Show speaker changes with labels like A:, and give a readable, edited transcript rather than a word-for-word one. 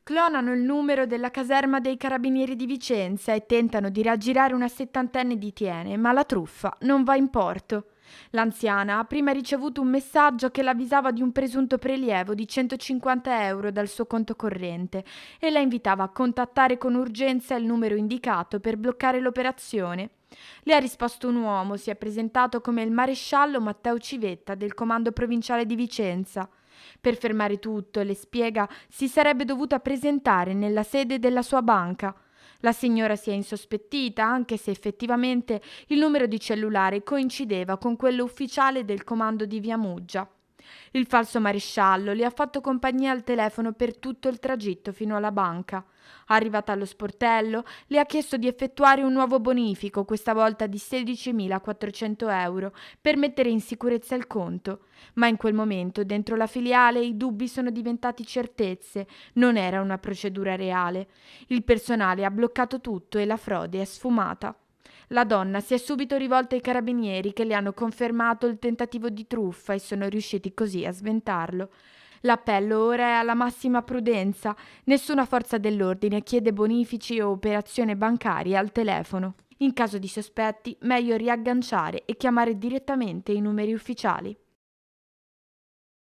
A: Clonano il numero della caserma dei carabinieri di Vicenza e tentano di raggirare una settantenne di Tiene, ma la truffa non va in porto. L'anziana ha prima ricevuto un messaggio che l'avvisava di un presunto prelievo di 150 euro dal suo conto corrente e la invitava a contattare con urgenza il numero indicato per bloccare l'operazione. Le ha risposto un uomo, si è presentato come il maresciallo Matteo Civetta del comando provinciale di Vicenza. Per fermare tutto, le spiega, si sarebbe dovuta presentare nella sede della sua banca. La signora si è insospettita, anche se effettivamente il numero di cellulare coincideva con quello ufficiale del comando di Via Muggia. Il falso maresciallo le ha fatto compagnia al telefono per tutto il tragitto fino alla banca. Arrivata allo sportello, le ha chiesto di effettuare un nuovo bonifico, questa volta di 16.400 euro, per mettere in sicurezza il conto. Ma in quel momento, dentro la filiale, i dubbi sono diventati certezze. Non era una procedura reale. Il personale ha bloccato tutto e la frode è sfumata. La donna si è subito rivolta ai carabinieri che le hanno confermato il tentativo di truffa e sono riusciti così a sventarlo. L'appello ora è alla massima prudenza. Nessuna forza dell'ordine chiede bonifici o operazioni bancarie al telefono. In caso di sospetti, meglio riagganciare e chiamare direttamente i numeri ufficiali.